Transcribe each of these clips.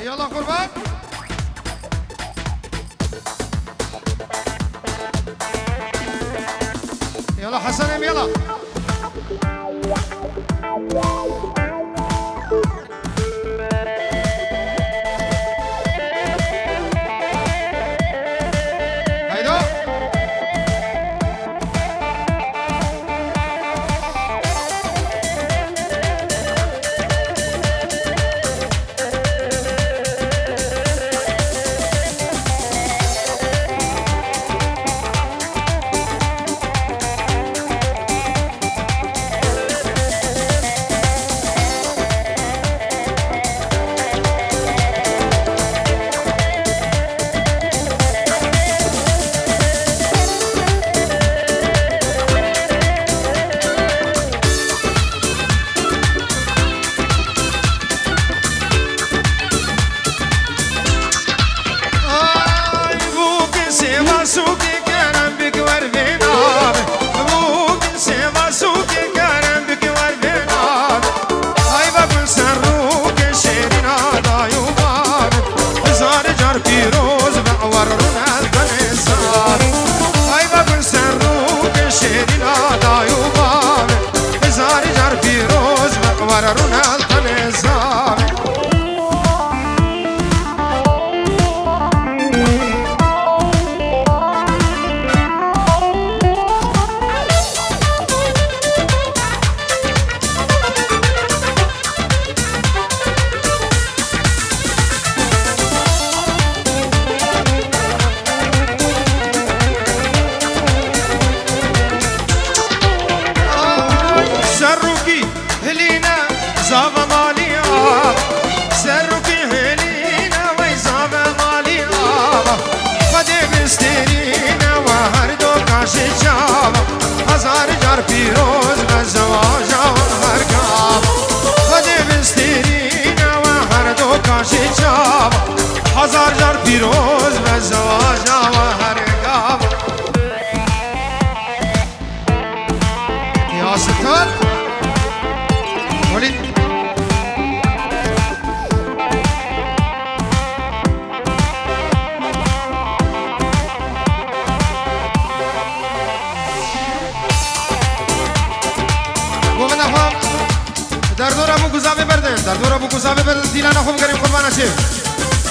يلا قربان يلا حسن يلا هيدو هزار جار پیروز و زواج و هر گام یا ستار ولید گوه نخوام در دور ابو گذابه بردن در دور ابو گذابه بردن دینا نخوام کریم قربانه چه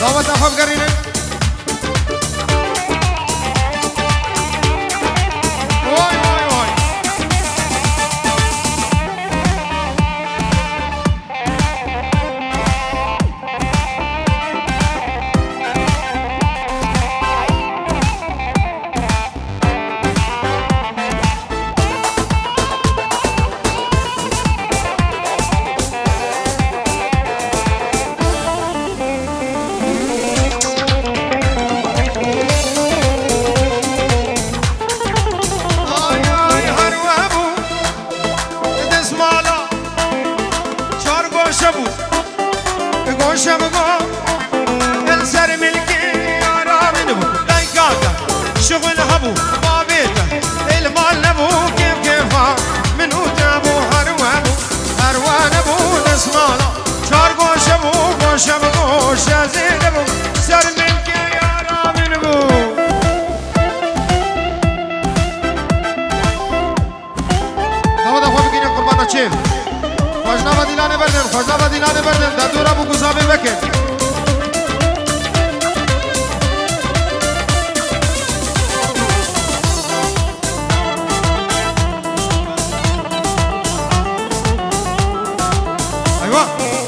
دعوت نخواب کرینه وای وای وای شغل هبو بابيته المال نبو كيف كيفها منو تابو هروان ابو نسمالا شار قوش ابو قوش زين ابو سر ملك يا رامن ابو نوادا خواب بگیریم قربانا چیم خوشنا و دیلانه بردن در دور ابو گذابه بکن Come on.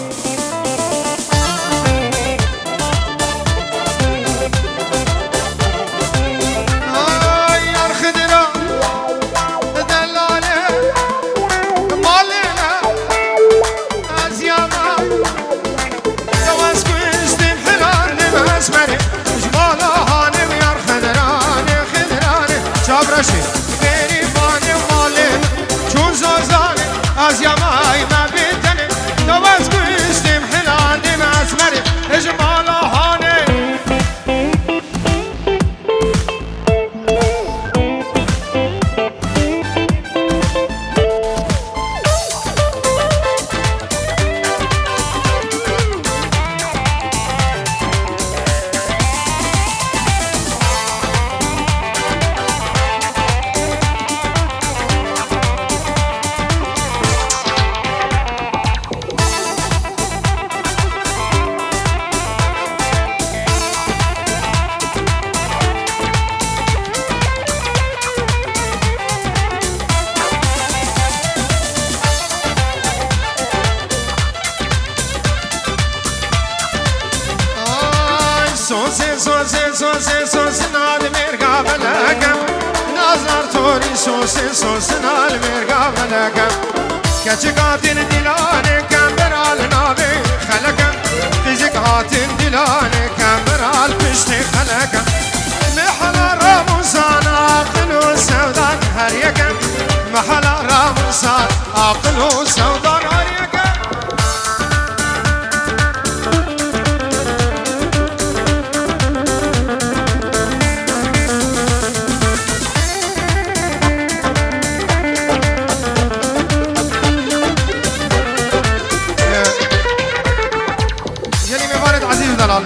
سوسه سوسه سوسه سوسه نال مرگا بلگم نازار توری سوسه سوسه نال مرگا بلگم کچکاتین دیلانه کم برال ناوی خلقم فیزیکاتین دیلانه کم برال پشت خلقم محلا راموسان عقل و سودان هر یکم محلا راموسان عقل و سودان هر یکم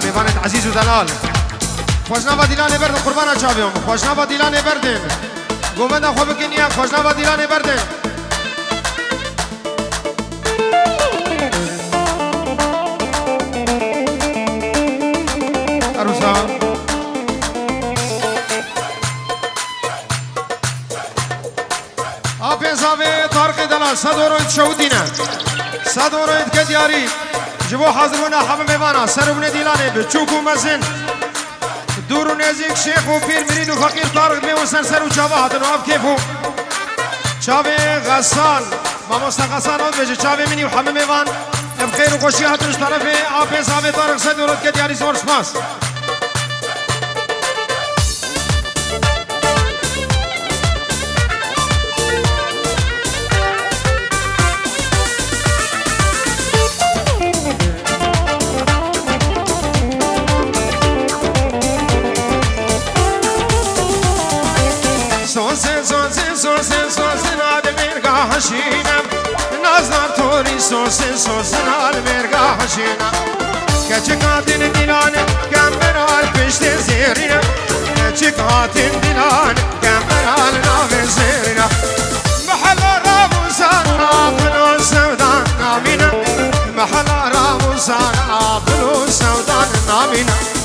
میوانت عزیز و دلال خوشنوا دیلان بردن قربان چاویم خوشنوا دیلان بردن گومند خوب کنیا خوشنوا دیلان بردن عروسا آپین زاوی طارق دلال صد اورو شودینه صد اورو که دیاری جبو حاضرونه همه میوانا سرونه دیلانه به چوک و مزن دور و نزدیک شیخ و پیر مرید و فقیر طارق میوسن سر و چاوه هاتن و آب کیفو چاوه غسان ماموستا غسان آد بجه چاوه منی و همه میوان بخیر و خوشی هاتنش طرف آب حساب طارق سد ورد که دیاری زور سپاس سوسه سوسه سوسه سوسه نال مرگا حشینم نازدار توری سوسه سوسه نال مرگا حشینم کچکاتین دیلانه کم برال پشت زیرینم کچکاتین دیلانه کم برال ناو زیرینم محلا راموسان عقل و سودان نامینم محلا راموسان عقل و سودان نامینم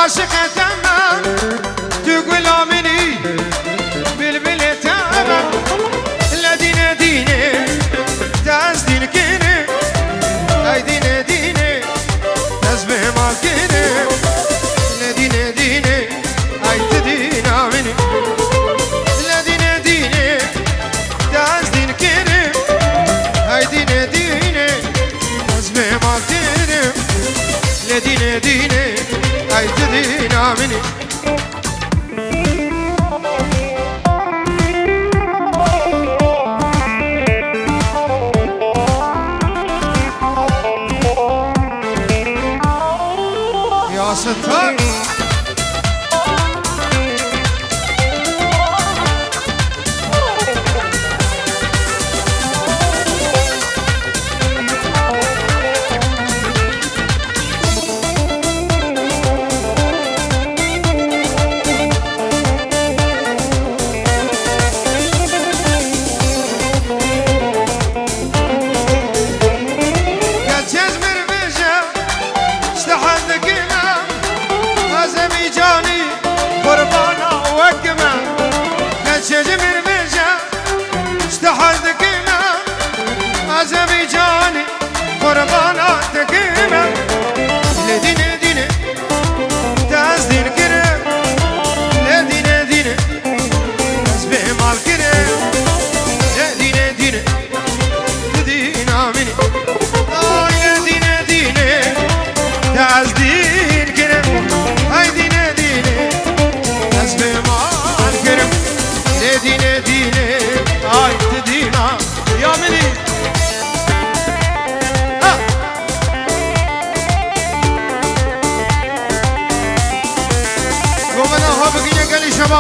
عاشق تمام تقول آمني بلبل تمام لدينا ديني تاز دين كيني اي دينا ديني تاز بهما كيني لدينا ديني اي تدين آمني لدينا ديني تاز دين كيني اي دينا ديني تاز بهما كيني لدينا ديني اي تدين آمني يا ستار أذربيجاني قربانا تكيمة لدينا دينا تاز دين كرم لدينا دينا تاز بهمال كرم لدينا دينا تدينا مني لدينا دينا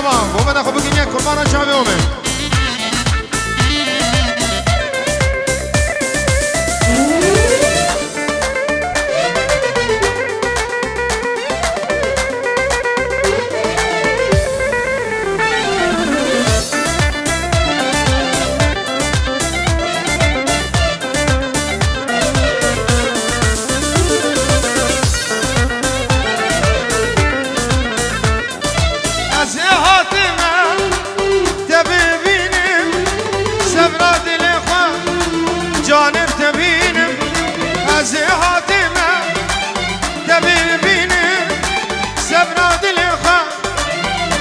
بابا گومه خوب بگین یک قربان چاوی اومه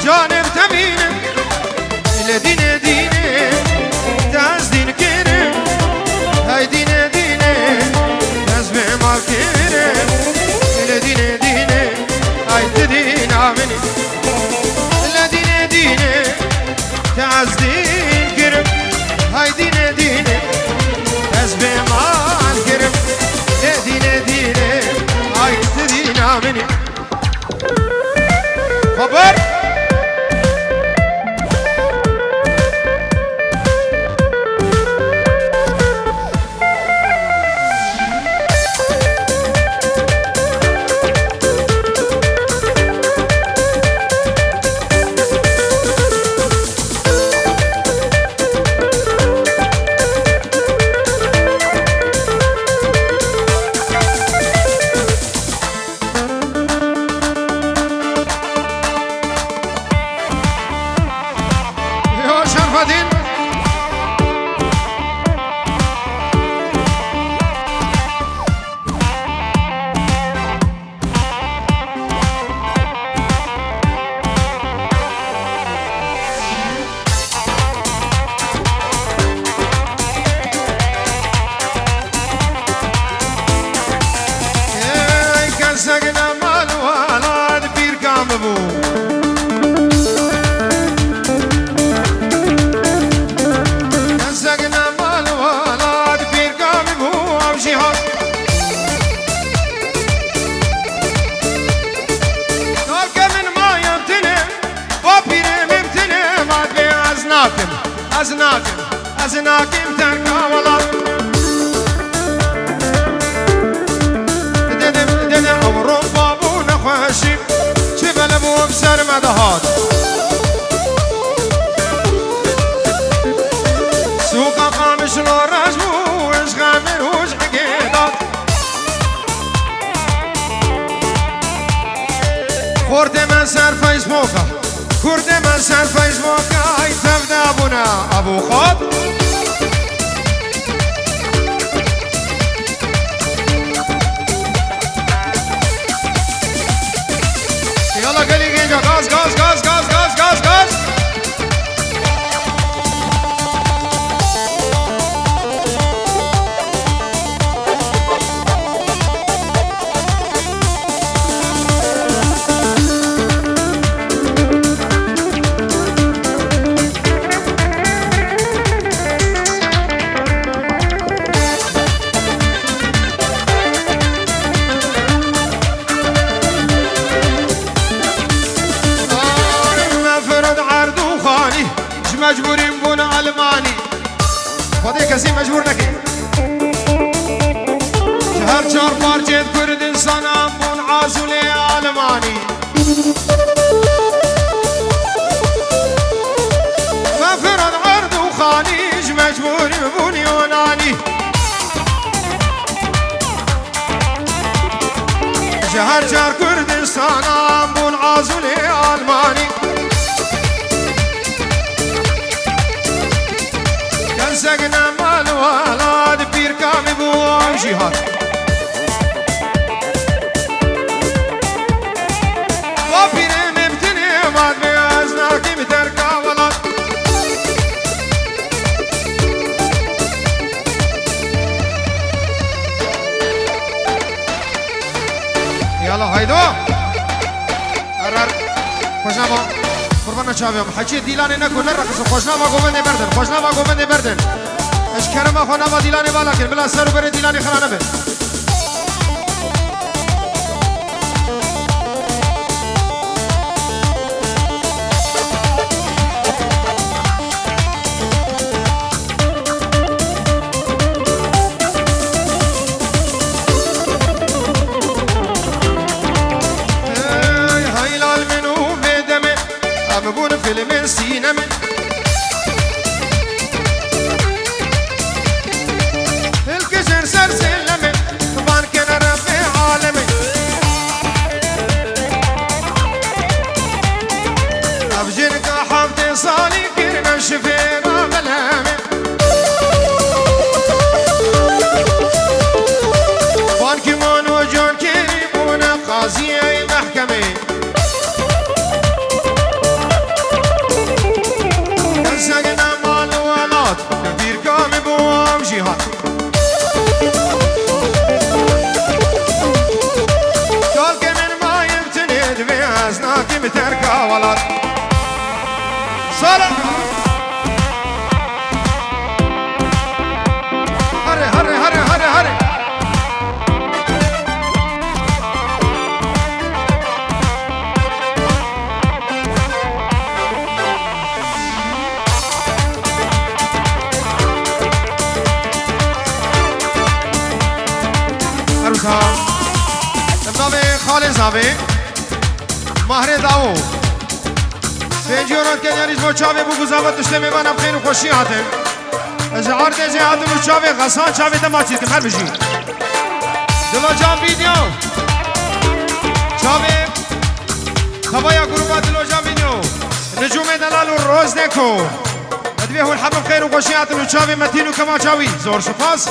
جانم تبینم دینه دینه دست دین کرم های دینه دینه دست به مال کرم دینه دینه های تدین آمنی دینه دینه دست دین کرم های دینه دینه دست به مال کرم دینه دینه های تدین آمنی خبر از ناکم ترکا ولا دیدم عمرو بابو نخواشی چه بلبو بسر مدهات سوق قامش لو رجمو عشق من وجه قیدات خورد من سر فیسبوکا خورد من سر فیسبوکا ای تفده بونا ابو خود يلا قلي جيجا غاز غاز غاز غاز غاز غاز غاز مجبوریم بون علمانی خودی کسی مجبور نکی هر چهار پارچه کردستان بون عازل علمانی مفرد عرض و خانیج مجبوریم بون یونانی هر چهار کردستان بون عازل علمانی سقنا مال والاد بير كامي بوام جهاد وبير مبتني ماد بيازنا كيم تركا ولاد يلا هيدو قرر خوشنما قربان چاویم حچی دیلانه نکن نرقص خوشنما گوبنده بردن خوشنما گوبنده بردن اش کرما خونما دیلانه بالا کن بلا سر بره دیلانه خرانه به سینم الكسر سر سلمي طبعا كان ربي عالمي أبجرك حفظ صالي كرنا شفينا بلامي بانكي مانو جون كريمونا قاضي أي محكمة نسقنا مال ولاد كبير كامي بوام جهاد قال كمن ما يمتند بيازناك متركا ولاد صلاة هري هري هري هري هري أروسا نبضي خالص نبضي مهر داو فنجورات که یعنی چاوی بگو زاوت دشته میبانم خیر و خوشی هاتم از عرض جه هاتم و چاوی غسان چاوی دماچید که خر بشی دلا جان ویدیو چاوی خبایا گروبا دلا جان ویدیو نجوم دلال و روز نکو ادویه الحبب خیر و خوشی هاتم و چاوی متین و کما چاوی زور سپاس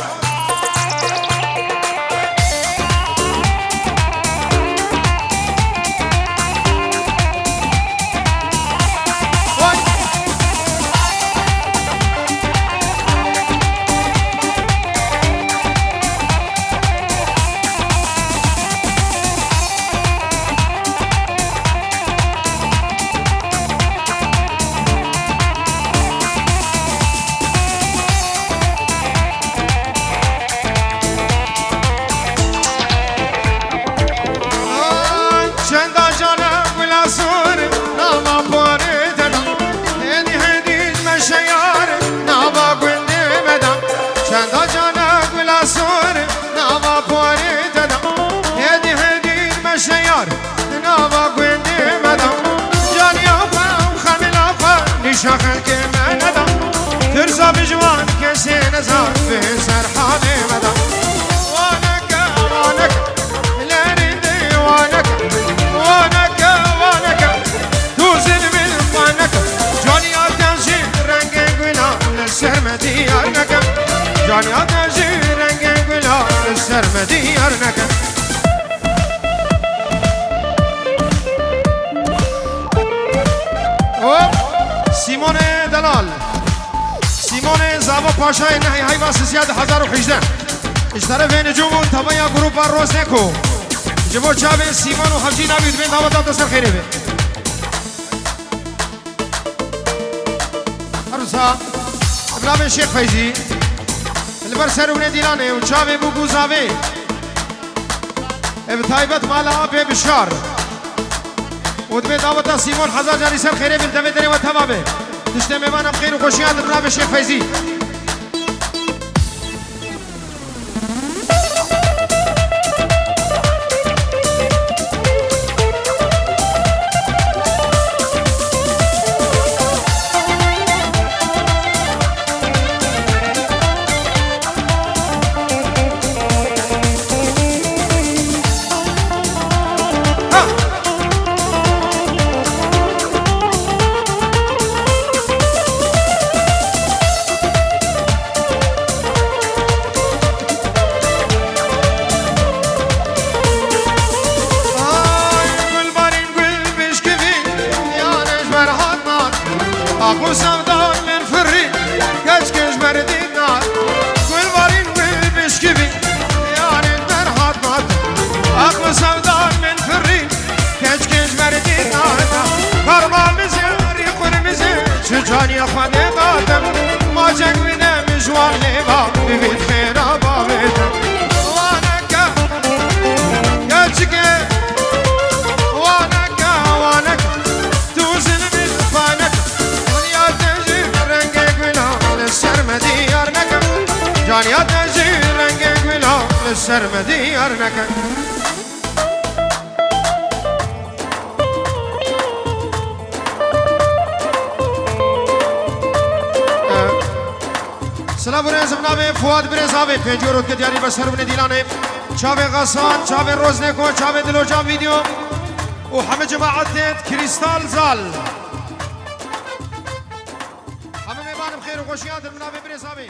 شاخل که من ندم ترزا بجوان کسی نزار به سرحانه مدم وانکا وانکا لرنده وانکا دوزن من وانکا جانی آتنزی رنگ گلا لسرمدی ارنکا جانی آتنزی رنگ گلا لسرمدی ارنکا سیمون دلال سیمون زابا پاشای نهی حیوان سیاد 1018 اشتره به نجوم و تبایا گروپ روز نکو جبو چاوه سیمون و حجی نبید بین دعوت سر خیره به عروسا ابناب شیخ فیزی البر سرونه دیلانه و چاوه بگو زاوه ابتایبت مالا به بشار ودبي دعوة سيمون حزار جاري سر خيري بنت بدري وتمامه تشتم ميمان بخير وخوشيات بناب الشيخ فيزي جانی خانه دادم ما جنگ بینم جوان لیبا ببید خیرا باویدم وانکا گلچکه وانکا توزن بید فانکا دنیا تجیب رنگ گلا لسرمدی ارنکا دنیا تجیب رنگ گلا لسرمدی ارنکا دلا برنز منابه فواد برنز آبه پنجورت که دیاری بسر بنه دیلانه چاوه غسان چاوه روزنکو چاوه دلو جام ویدیو و همه جماعتت کریستال زال همه میبانم خیر و خوشیان در منابه برنز آبه